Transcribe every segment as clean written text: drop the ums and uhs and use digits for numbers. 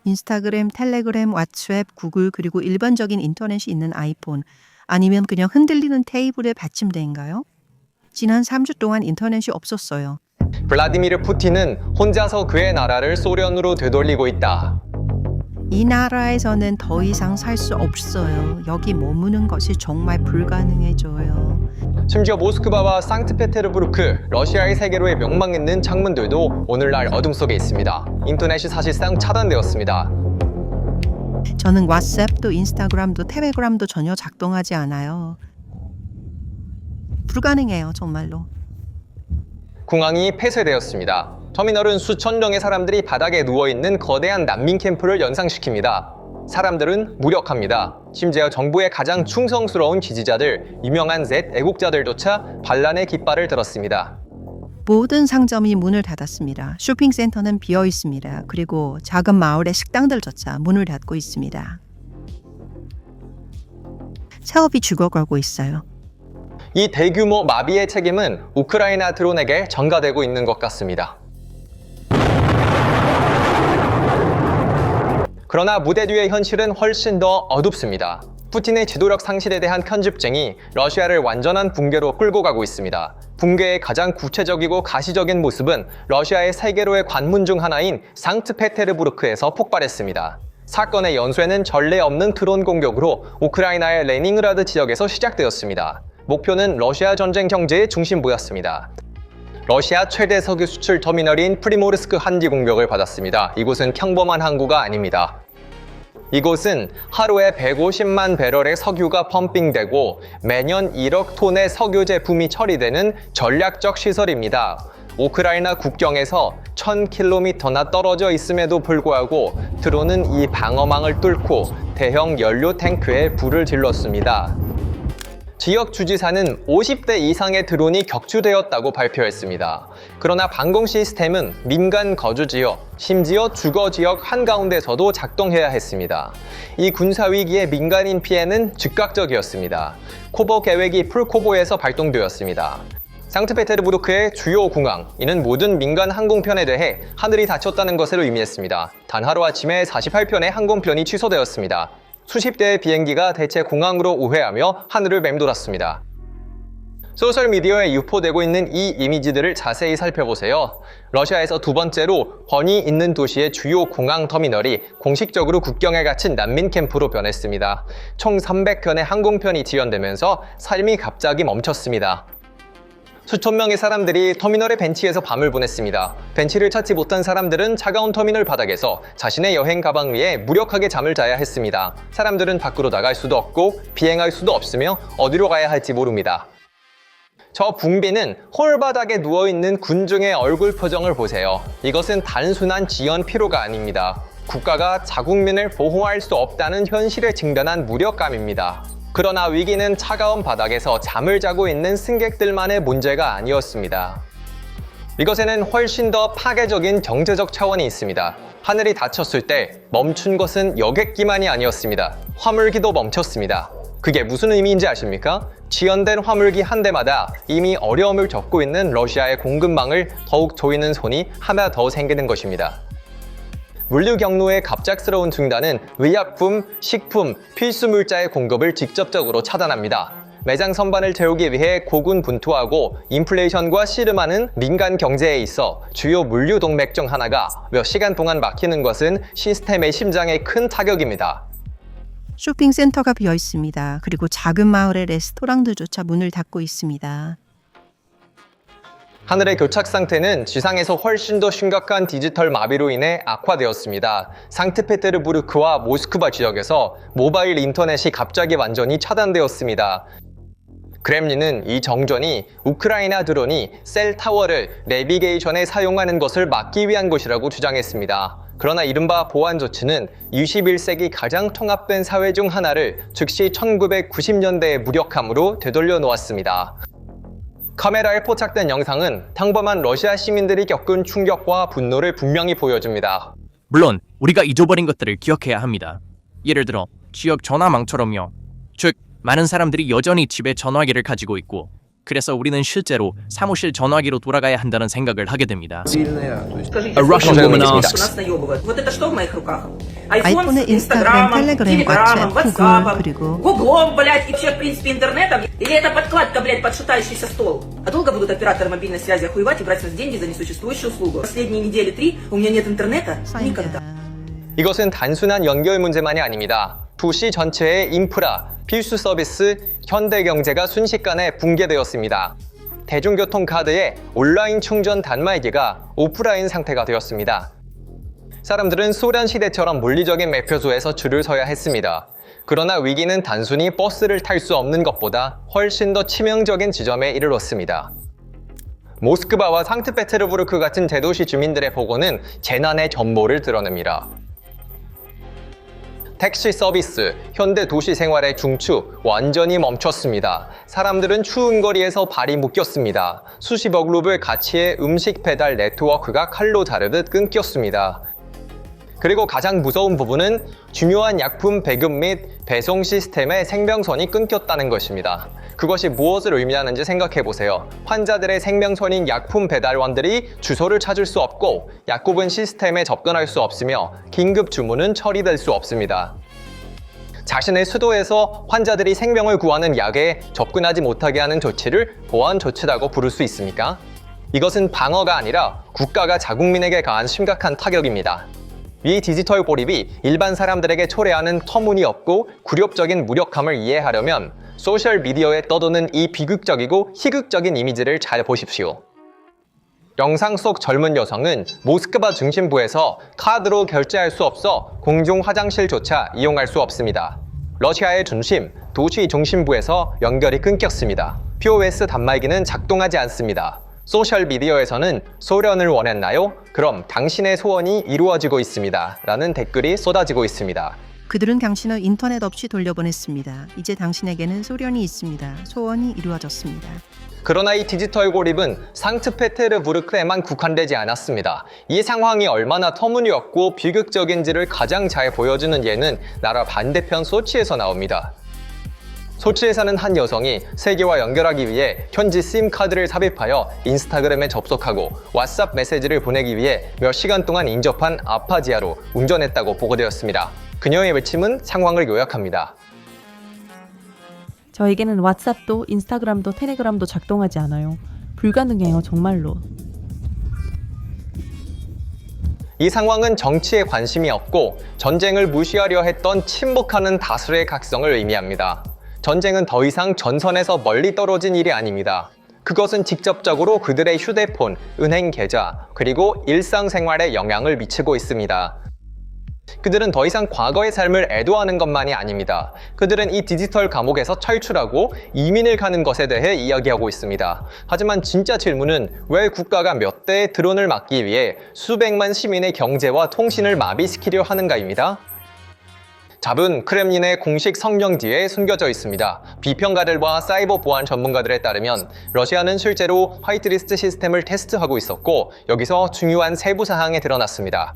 인스타그램, 텔레그램, 왓츠앱, 구글 그리고 일반적인 인터넷이 있는 아이폰 아니면 그냥 흔들리는 테이블의 받침대인가요? 지난 3주 동안 인터넷이 없었어요. 블라디미르 푸틴은 혼자서 그의 나라를 소련으로 되돌리고 있다. 이 나라에서는 더 이상 살 수 없어요. 여기 머무는 것이 정말 불가능해져요. 심지어 모스크바와 상트페테르부르크, 러시아의 세계로의 명망있는 창문들도 오늘날 어둠 속에 있습니다. 인터넷이 사실상 차단되었습니다. 저는 왓츠앱도 인스타그램도 텔레그램도 전혀 작동하지 않아요. 불가능해요, 정말로. 공항이 폐쇄되었습니다. 터미널은 수천 명의 사람들이 바닥에 누워있는 거대한 난민 캠프를 연상시킵니다. 사람들은 무력합니다. 심지어 정부의 가장 충성스러운 지지자들, 유명한 Z 애국자들조차 반란의 깃발을 들었습니다. 모든 상점이 문을 닫았습니다. 쇼핑센터는 비어 있습니다. 그리고 작은 마을의 식당들조차 문을 닫고 있습니다. 사업이 죽어가고 있어요. 이 대규모 마비의 책임은 우크라이나 드론에게 전가되고 있는 것 같습니다. 그러나 무대 뒤의 현실은 훨씬 더 어둡습니다. 푸틴의 지도력 상실에 대한 편집증이 러시아를 완전한 붕괴로 끌고 가고 있습니다. 붕괴의 가장 구체적이고 가시적인 모습은 러시아의 세계로의 관문 중 하나인 상트페테르부르크에서 폭발했습니다. 사건의 연쇄는 전례 없는 드론 공격으로 우크라이나의 레닌그라드 지역에서 시작되었습니다. 목표는 러시아 전쟁 경제의 중심부였습니다. 러시아 최대 석유 수출 터미널인 프리모르스크 한지 공격을 받았습니다. 이곳은 평범한 항구가 아닙니다. 이곳은 하루에 150만 배럴의 석유가 펌핑되고 매년 1억 톤의 석유 제품이 처리되는 전략적 시설입니다. 우크라이나 국경에서 1000km나 떨어져 있음에도 불구하고 드론은 이 방어망을 뚫고 대형 연료 탱크에 불을 질렀습니다. 지역 주지사는 50대 이상의 드론이 격추되었다고 발표했습니다. 그러나 방공 시스템은 민간 거주지역, 심지어 주거지역 한가운데서도 작동해야 했습니다. 이 군사위기의 민간인 피해는 즉각적이었습니다. 코보 계획이 풀코보에서 발동되었습니다. 상트페테르부르크의 주요 공항, 이는 모든 민간 항공편에 대해 하늘이 닫혔다는 것을 의미했습니다. 단 하루아침에 48편의 항공편이 취소되었습니다. 수십 대의 비행기가 대체 공항으로 우회하며 하늘을 맴돌았습니다. 소셜미디어에 유포되고 있는 이 이미지들을 자세히 살펴보세요. 러시아에서 두 번째로 번이 있는 도시의 주요 공항 터미널이 공식적으로 국경에 갇힌 난민 캠프로 변했습니다. 총 300편의 항공편이 지연되면서 삶이 갑자기 멈췄습니다. 수천 명의 사람들이 터미널의 벤치에서 밤을 보냈습니다. 벤치를 찾지 못한 사람들은 차가운 터미널 바닥에서 자신의 여행 가방 위에 무력하게 잠을 자야 했습니다. 사람들은 밖으로 나갈 수도 없고 비행할 수도 없으며 어디로 가야 할지 모릅니다. 저 붕비는 홀 바닥에 누워있는 군중의 얼굴 표정을 보세요. 이것은 단순한 지연 피로가 아닙니다. 국가가 자국민을 보호할 수 없다는 현실에 직면한 무력감입니다. 그러나 위기는 차가운 바닥에서 잠을 자고 있는 승객들만의 문제가 아니었습니다. 이것에는 훨씬 더 파괴적인 경제적 차원이 있습니다. 하늘이 닫혔을 때 멈춘 것은 여객기만이 아니었습니다. 화물기도 멈췄습니다. 그게 무슨 의미인지 아십니까? 지연된 화물기 한 대마다 이미 어려움을 겪고 있는 러시아의 공급망을 더욱 조이는 손이 하나 더 생기는 것입니다. 물류 경로의 갑작스러운 중단은 의약품, 식품, 필수 물자의 공급을 직접적으로 차단합니다. 매장 선반을 채우기 위해 고군분투하고 인플레이션과 씨름하는 민간 경제에 있어 주요 물류 동맥 중 하나가 몇 시간 동안 막히는 것은 시스템의 심장에 큰 타격입니다. 쇼핑센터가 비어 있습니다. 그리고 작은 마을의 레스토랑들조차 문을 닫고 있습니다. 하늘의 교착 상태는 지상에서 훨씬 더 심각한 디지털 마비로 인해 악화되었습니다. 상트페테르부르크와 모스크바 지역에서 모바일 인터넷이 갑자기 완전히 차단되었습니다. 크렘린은 이 정전이 우크라이나 드론이 셀 타워를 내비게이션에 사용하는 것을 막기 위한 것이라고 주장했습니다. 그러나 이른바 보안 조치는 21세기 가장 통합된 사회 중 하나를 즉시 1990년대의 무력함으로 되돌려 놓았습니다. 카메라에 포착된 영상은 평범한 러시아 시민들이 겪은 충격과 분노를 분명히 보여줍니다. 물론 우리가 잊어버린 것들을 기억해야 합니다. 예를 들어 지역 전화망처럼요. 즉 많은 사람들이 여전히 집에 전화기를 가지고 있고 그래서 우리는 실제로 사무실 전화기로 돌아가야 한다는 생각을 하게 됩니다. Скажите, A Russian Слушай, woman у asks, нас наебывают. Вот это что в моих руках? 아이폰에 с 인스타그램, Инстаграмом, 텔레그램, Телеграмом, 왓츠앱, Ватсапом, 구글, 그리고 Гуглом, блядь, и вообще, в принципе, интернетом. Или это подкладка, блядь, под шатающийся стол? А долго будут операторы мобильной связи охуевать и брать с нас деньги за несуществующую услугу? Последние недели 3 у меня нет интернета никогда. 이것은 단순한 연결 문제만이 아닙니다. 도시 전체의 인프라, 필수 서비스, 현대 경제가 순식간에 붕괴되었습니다. 대중교통 카드에 온라인 충전 단말기가 오프라인 상태가 되었습니다. 사람들은 소련 시대처럼 물리적인 매표소에서 줄을 서야 했습니다. 그러나 위기는 단순히 버스를 탈 수 없는 것보다 훨씬 더 치명적인 지점에 이르렀습니다. 모스크바와 상트페테르부르크 같은 대도시 주민들의 보고는 재난의 전모를 드러냅니다. 택시 서비스, 현대 도시 생활의 중추 완전히 멈췄습니다. 사람들은 추운 거리에서 발이 묶였습니다. 수십억 루블 가치의 음식 배달 네트워크가 칼로 자르듯 끊겼습니다. 그리고 가장 무서운 부분은 중요한 약품 배급 및 배송 시스템의 생명선이 끊겼다는 것입니다. 그것이 무엇을 의미하는지 생각해보세요. 환자들의 생명선인 약품 배달원들이 주소를 찾을 수 없고 약국은 시스템에 접근할 수 없으며 긴급 주문은 처리될 수 없습니다. 자신의 수도에서 환자들이 생명을 구하는 약에 접근하지 못하게 하는 조치를 보안 조치라고 부를 수 있습니까? 이것은 방어가 아니라 국가가 자국민에게 가한 심각한 타격입니다. 이 디지털 고립이 일반 사람들에게 초래하는 터무니없고 굴욕적인 무력함을 이해하려면 소셜미디어에 떠도는 이 비극적이고 희극적인 이미지를 잘 보십시오. 영상 속 젊은 여성은 모스크바 중심부에서 카드로 결제할 수 없어 공중 화장실조차 이용할 수 없습니다. 러시아의 중심, 도시 중심부에서 연결이 끊겼습니다. POS 단말기는 작동하지 않습니다. 소셜미디어에서는 소련을 원했나요? 그럼 당신의 소원이 이루어지고 있습니다. 라는 댓글이 쏟아지고 있습니다. 그들은 당신을 인터넷 없이 돌려보냈습니다. 이제 당신에게는 소련이 있습니다. 소원이 이루어졌습니다. 그러나 이 디지털 고립은 상트페테르부르크에만 국한되지 않았습니다. 이 상황이 얼마나 터무니없고 비극적인지를 가장 잘 보여주는 예는 나라 반대편 소치에서 나옵니다. 소치에 사는 한 여성이 세계와 연결하기 위해 현지 심카드를 삽입하여 인스타그램에 접속하고 왓츠앱 메시지를 보내기 위해 몇 시간 동안 인접한 아파지아로 운전했다고 보고되었습니다. 그녀의 외침은 상황을 요약합니다. 저에게는 왓츠앱도 인스타그램도 텔레그램도 작동하지 않아요. 불가능해요, 정말로. 이 상황은 정치에 관심이 없고 전쟁을 무시하려 했던 침묵하는 다수의 각성을 의미합니다. 전쟁은 더 이상 전선에서 멀리 떨어진 일이 아닙니다. 그것은 직접적으로 그들의 휴대폰, 은행 계좌, 그리고 일상생활에 영향을 미치고 있습니다. 그들은 더 이상 과거의 삶을 애도하는 것만이 아닙니다. 그들은 이 디지털 감옥에서 탈출하고 이민을 가는 것에 대해 이야기하고 있습니다. 하지만 진짜 질문은 왜 국가가 몇 대의 드론을 막기 위해 수백만 시민의 경제와 통신을 마비시키려 하는가입니다. 답은 크렘린의 공식 성명 뒤에 숨겨져 있습니다. 비평가들과 사이버 보안 전문가들에 따르면 러시아는 실제로 화이트리스트 시스템을 테스트하고 있었고 여기서 중요한 세부 사항이 드러났습니다.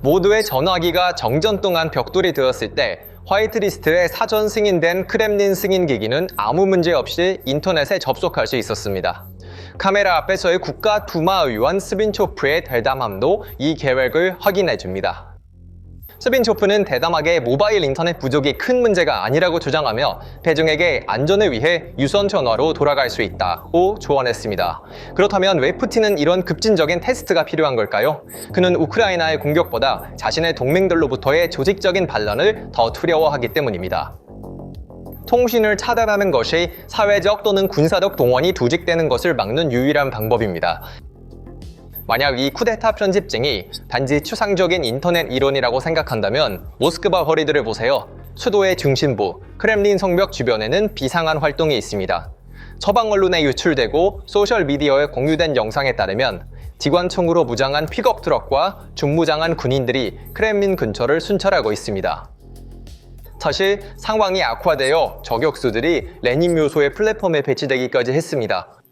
모두의 전화기가 정전 동안 벽돌이 되었을 때 화이트리스트에 사전 승인된 크렘린 승인 기기는 아무 문제 없이 인터넷에 접속할 수 있었습니다. 카메라 앞에서의 국가 두마 의원 스빈초프의 대담함도 이 계획을 확인해 줍니다. 스빈초프는 대담하게 모바일 인터넷 부족이 큰 문제가 아니라고 주장하며 대중에게 안전을 위해 유선 전화로 돌아갈 수 있다고 조언했습니다. 그렇다면 왜 푸틴은 이런 급진적인 테스트가 필요한 걸까요? 그는 우크라이나의 공격보다 자신의 동맹들로부터의 조직적인 반란을 더 두려워하기 때문입니다. 통신을 차단하는 것이 사회적 또는 군사적 동원이 조직되는 것을 막는 유일한 방법입니다. 만약 이 쿠데타 편집증이 단지 추상적인 인터넷 이론이라고 생각한다면 모스크바 거리들을 보세요. 수도의 중심부, 크렘린 성벽 주변에는 비상한 활동이 있습니다. 서방 언론에 유출되고 소셜미디어에 공유된 영상에 따르면 기관총으로 무장한 픽업 트럭과 중무장한 군인들이 크렘린 근처를 순찰하고 있습니다. 사실 상황이 악화되어 저격수들이 레닌 묘소의 플랫폼에 배치되기까지 했습니다.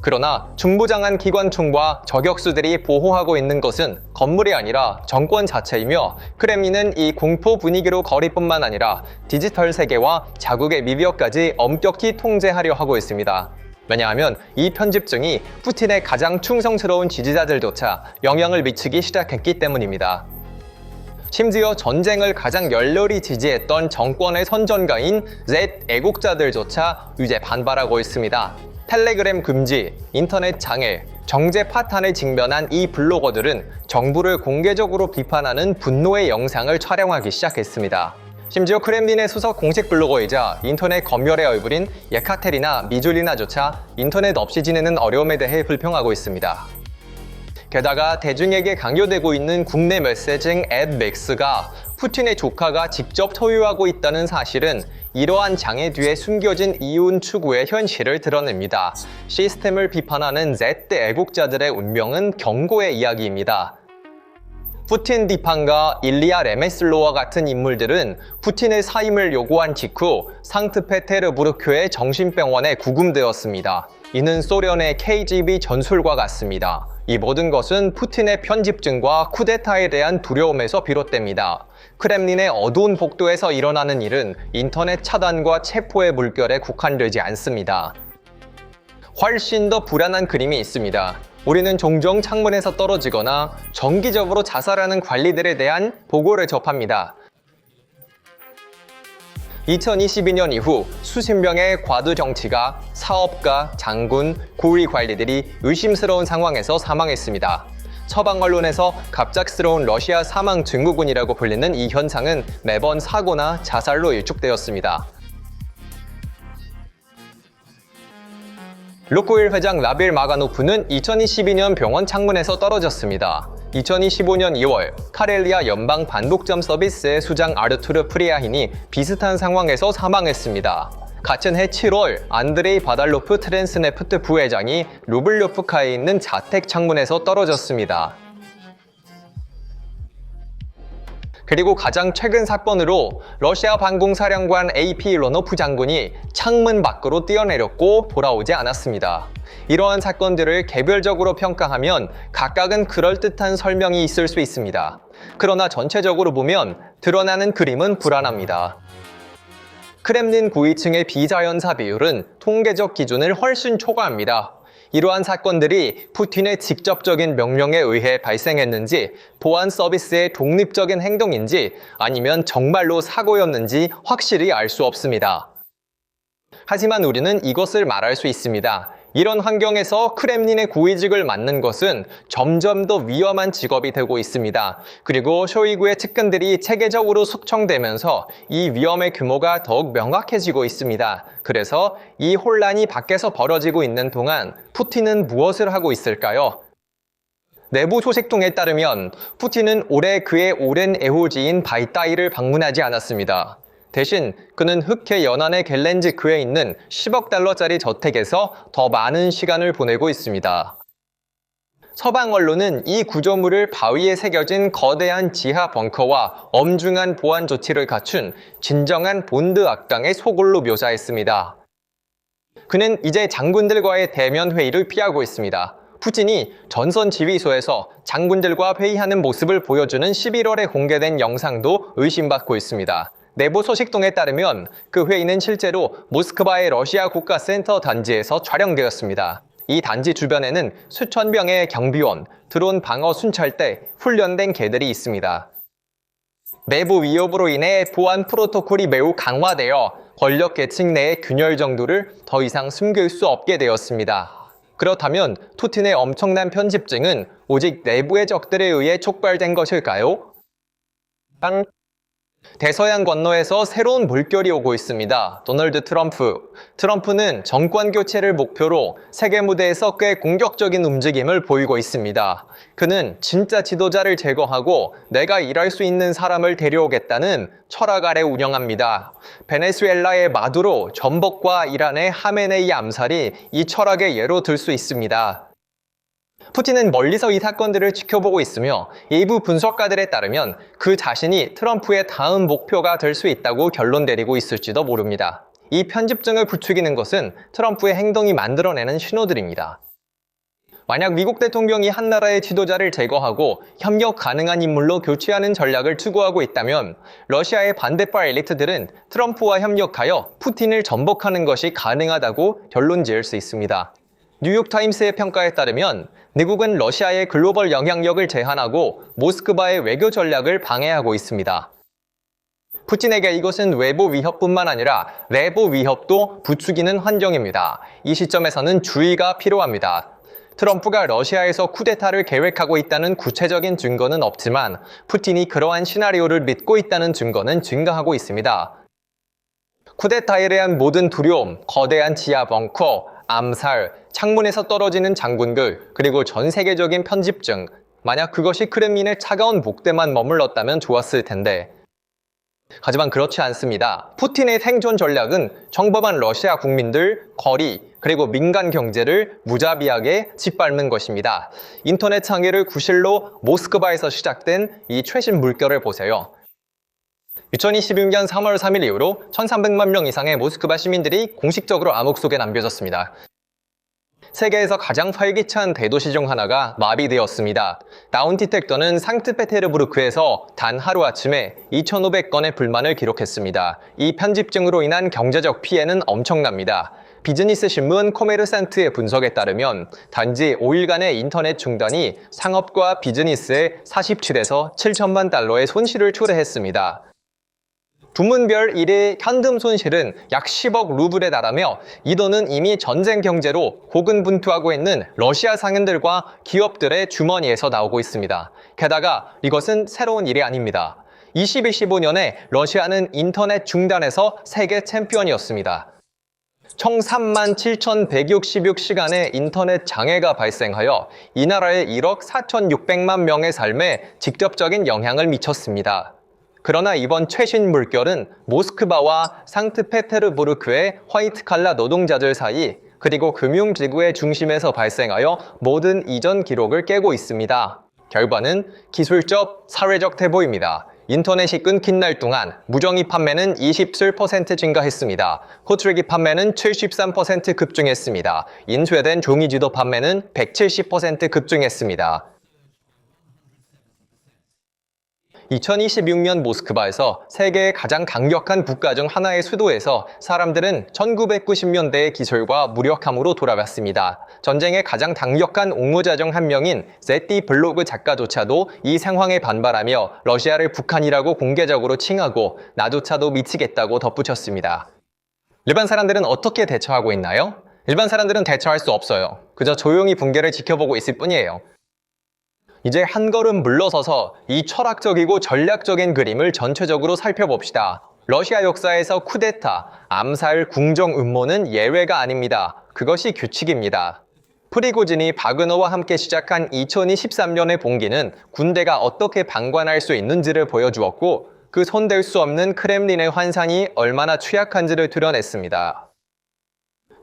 그러나 중부장한 기관총과 저격수들이 보호하고 있는 것은 건물이 아니라 정권 자체이며 크렘린은 이 공포 분위기로 거리뿐만 아니라 디지털 세계와 자국의 미디어까지 엄격히 통제하려 하고 있습니다. 왜냐하면 이 편집증이 푸틴의 가장 충성스러운 지지자들조차 영향을 미치기 시작했기 때문입니다. 심지어 전쟁을 가장 열렬히 지지했던 정권의 선전가인 Z 애국자들조차 이제 반발하고 있습니다. 텔레그램 금지, 인터넷 장애, 정제 파탄에 직면한 이 블로거들은 정부를 공개적으로 비판하는 분노의 영상을 촬영하기 시작했습니다. 심지어 크렘린의 수석 공식 블로거이자 인터넷 검열의 얼굴인 예카테리나 미줄리나조차 인터넷 없이 지내는 어려움에 대해 불평하고 있습니다. 게다가 대중에게 강요되고 있는 국내 메시징 앱 맥스가 푸틴의 조카가 직접 소유하고 있다는 사실은 이러한 장애 뒤에 숨겨진 이윤 추구의 현실을 드러냅니다. 시스템을 비판하는 Z 애국자들의 운명은 경고의 이야기입니다. 푸틴 비판가 일리아 레메슬로와 같은 인물들은 푸틴의 사임을 요구한 직후 상트페테르부르크의 정신병원에 구금되었습니다. 이는 소련의 KGB 전술과 같습니다. 이 모든 것은 푸틴의 편집증과 쿠데타에 대한 두려움에서 비롯됩니다. 크렘린의 어두운 복도에서 일어나는 일은 인터넷 차단과 체포의 물결에 국한되지 않습니다. 훨씬 더 불안한 그림이 있습니다. 우리는 종종 창문에서 떨어지거나 정기적으로 자살하는 관리들에 대한 보고를 접합니다. 2022년 이후 수십 명의 과도 정치가, 사업가, 장군, 고위 관리들이 의심스러운 상황에서 사망했습니다. 서방 언론에서 갑작스러운 러시아 사망 증후군이라고 불리는 이 현상은 매번 사고나 자살로 일축되었습니다. 루코일 회장 라빌 마가노프는 2022년 병원 창문에서 떨어졌습니다. 2025년 2월 카렐리아 연방 반독점 서비스의 수장 아르투르 프리아힌이 비슷한 상황에서 사망했습니다. 같은 해 7월 안드레이 바달로프 트랜스네프트 부회장이 루블료프카에 있는 자택 창문에서 떨어졌습니다. 그리고 가장 최근 사건으로 러시아 반공사령관 AP 로노프 장군이 창문 밖으로 뛰어내렸고 돌아오지 않았습니다. 이러한 사건들을 개별적으로 평가하면 각각은 그럴듯한 설명이 있을 수 있습니다. 그러나 전체적으로 보면 드러나는 그림은 불안합니다. 크렘린 고위층의 비자연사 비율은 통계적 기준을 훨씬 초과합니다. 이러한 사건들이 푸틴의 직접적인 명령에 의해 발생했는지, 보안 서비스의 독립적인 행동인지, 아니면 정말로 사고였는지 확실히 알 수 없습니다. 하지만 우리는 이것을 말할 수 있습니다. 이런 환경에서 크렘린의 고위직을 맡는 것은 점점 더 위험한 직업이 되고 있습니다. 그리고 쇼이구의 측근들이 체계적으로 숙청되면서 이 위험의 규모가 더욱 명확해지고 있습니다. 그래서 이 혼란이 밖에서 벌어지고 있는 동안 푸틴은 무엇을 하고 있을까요? 내부 소식통에 따르면 푸틴은 올해 그의 오랜 애호지인 바이따이를 방문하지 않았습니다. 대신 그는 흑해 연안의 갤렌지크에 있는 10억 달러짜리 저택에서 더 많은 시간을 보내고 있습니다. 서방 언론은 이 구조물을 바위에 새겨진 거대한 지하 벙커와 엄중한 보안 조치를 갖춘 진정한 본드 악당의 소굴로 묘사했습니다. 그는 이제 장군들과의 대면 회의를 피하고 있습니다. 푸틴이 전선 지휘소에서 장군들과 회의하는 모습을 보여주는 11월에 공개된 영상도 의심받고 있습니다. 내부 소식통에 따르면 그 회의는 실제로 모스크바의 러시아 국가센터 단지에서 촬영되었습니다. 이 단지 주변에는 수천 명의 경비원, 드론 방어 순찰대, 훈련된 개들이 있습니다. 내부 위협으로 인해 보안 프로토콜이 매우 강화되어 권력 계층 내의 균열 정도를 더 이상 숨길 수 없게 되었습니다. 그렇다면 푸틴의 엄청난 편집증은 오직 내부의 적들에 의해 촉발된 것일까요? 대서양 건너에서 새로운 물결이 오고 있습니다. 도널드 트럼프. 트럼프는 정권 교체를 목표로 세계 무대에서 꽤 공격적인 움직임을 보이고 있습니다. 그는 진짜 지도자를 제거하고 내가 일할 수 있는 사람을 데려오겠다는 철학 아래 운영합니다. 베네수엘라의 마두로, 전복과 이란의 하메네이 암살이 이 철학의 예로 들 수 있습니다. 푸틴은 멀리서 이 사건들을 지켜보고 있으며 일부 분석가들에 따르면 그 자신이 트럼프의 다음 목표가 될 수 있다고 결론 내리고 있을지도 모릅니다. 이 편집증을 부추기는 것은 트럼프의 행동이 만들어내는 신호들입니다. 만약 미국 대통령이 한 나라의 지도자를 제거하고 협력 가능한 인물로 교체하는 전략을 추구하고 있다면 러시아의 반대파 엘리트들은 트럼프와 협력하여 푸틴을 전복하는 것이 가능하다고 결론 지을 수 있습니다. 뉴욕타임스의 평가에 따르면 미국은 러시아의 글로벌 영향력을 제한하고 모스크바의 외교 전략을 방해하고 있습니다. 푸틴에게 이것은 외부 위협뿐만 아니라 내부 위협도 부추기는 환경입니다. 이 시점에서는 주의가 필요합니다. 트럼프가 러시아에서 쿠데타를 계획하고 있다는 구체적인 증거는 없지만 푸틴이 그러한 시나리오를 믿고 있다는 증거는 증가하고 있습니다. 쿠데타에 대한 모든 두려움, 거대한 지하 벙커, 암살, 창문에서 떨어지는 장군들, 그리고 전 세계적인 편집증, 만약 그것이 크렘린의 차가운 목대만 머물렀다면 좋았을 텐데 하지만 그렇지 않습니다. 푸틴의 생존 전략은 평범한 러시아 국민들, 거리, 그리고 민간 경제를 무자비하게 짓밟는 것입니다. 인터넷 창의를 구실로 모스크바에서 시작된 이 최신 물결을 보세요. 2026년 3월 3일 이후로 1,300만 명 이상의 모스크바 시민들이 공식적으로 암흑 속에 남겨졌습니다. 세계에서 가장 활기찬 대도시 중 하나가 마비되었습니다. 다운디텍터는 상트페테르부르크에서 단 하루아침에 2,500건의 불만을 기록했습니다. 이 편집증으로 인한 경제적 피해는 엄청납니다. 비즈니스 신문 코메르산트의 분석에 따르면 단지 5일간의 인터넷 중단이 상업과 비즈니스에 47에서 7천만 달러의 손실을 초래했습니다. 두문별 1의 현금 손실은 약 10억 루블에 달하며 이 돈은 이미 전쟁 경제로 고군분투하고 있는 러시아 상인들과 기업들의 주머니에서 나오고 있습니다. 게다가 이것은 새로운 일이 아닙니다. 2025년에 러시아는 인터넷 중단에서 세계 챔피언이었습니다. 총 37,166시간의 인터넷 장애가 발생하여 이 나라의 1억 4,600만 명의 삶에 직접적인 영향을 미쳤습니다. 그러나 이번 최신 물결은 모스크바와 상트페테르부르크의 화이트칼라 노동자들 사이 그리고 금융지구의 중심에서 발생하여 모든 이전 기록을 깨고 있습니다. 결과는 기술적, 사회적 태보입니다. 인터넷이 끊긴 날 동안 무정의 판매는 27% 증가했습니다. 호출기 판매는 73% 급증했습니다. 인쇄된 종이지도 판매는 170% 급증했습니다. 2026년 모스크바에서 세계의 가장 강력한 국가 중 하나의 수도에서 사람들은 1990년대의 기술과 무력함으로 돌아왔습니다. 전쟁의 가장 강력한 옹호자 중 한 명인 제티 블로그 작가조차도 이 상황에 반발하며 러시아를 북한이라고 공개적으로 칭하고 나조차도 미치겠다고 덧붙였습니다. 일반 사람들은 어떻게 대처하고 있나요? 일반 사람들은 대처할 수 없어요. 그저 조용히 붕괴를 지켜보고 있을 뿐이에요. 이제 한 걸음 물러서서 이 철학적이고 전략적인 그림을 전체적으로 살펴봅시다. 러시아 역사에서 쿠데타, 암살, 궁정 음모는 예외가 아닙니다. 그것이 규칙입니다. 프리고진이 바그너와 함께 시작한 2023년의 봉기는 군대가 어떻게 방관할 수 있는지를 보여주었고 그 손댈 수 없는 크렘린의 환상이 얼마나 취약한지를 드러냈습니다.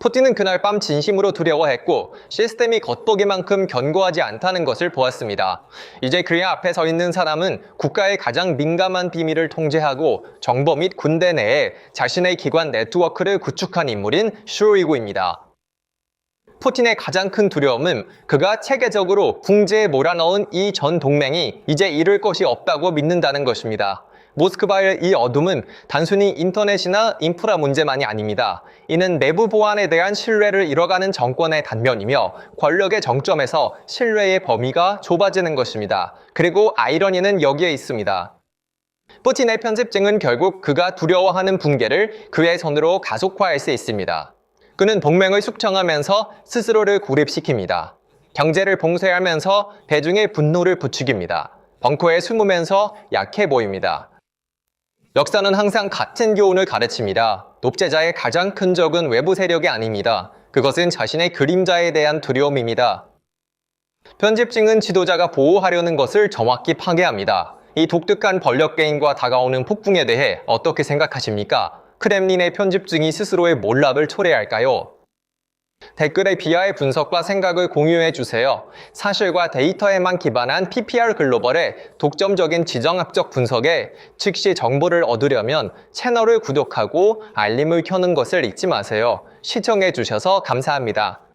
푸틴은 그날 밤 진심으로 두려워했고 시스템이 겉보기만큼 견고하지 않다는 것을 보았습니다. 이제 그의 앞에 서 있는 사람은 국가의 가장 민감한 비밀을 통제하고 정보 및 군대 내에 자신의 기관 네트워크를 구축한 인물인 쇼이구입니다. 푸틴의 가장 큰 두려움은 그가 체계적으로 궁지에 몰아넣은 이 전 동맹이 이제 이룰 것이 없다고 믿는다는 것입니다. 모스크바의 이 어둠은 단순히 인터넷이나 인프라 문제만이 아닙니다. 이는 내부 보안에 대한 신뢰를 잃어가는 정권의 단면이며 권력의 정점에서 신뢰의 범위가 좁아지는 것입니다. 그리고 아이러니는 여기에 있습니다. 푸틴의 편집증은 결국 그가 두려워하는 붕괴를 그의 손으로 가속화할 수 있습니다. 그는 동맹을 숙청하면서 스스로를 고립시킵니다. 경제를 봉쇄하면서 대중의 분노를 부추깁니다. 벙커에 숨으면서 약해 보입니다. 역사는 항상 같은 교훈을 가르칩니다. 독재자의 가장 큰 적은 외부 세력이 아닙니다. 그것은 자신의 그림자에 대한 두려움입니다. 편집증은 지도자가 보호하려는 것을 정확히 파괴합니다. 이 독특한 권력 게임과 다가오는 폭풍에 대해 어떻게 생각하십니까? 크렘린의 편집증이 스스로의 몰락을 초래할까요? 댓글에 비하의 분석과 생각을 공유해주세요. 사실과 데이터에만 기반한 PPR 글로벌의 독점적인 지정학적 분석에 즉시 정보를 얻으려면 채널을 구독하고 알림을 켜는 것을 잊지 마세요. 시청해주셔서 감사합니다.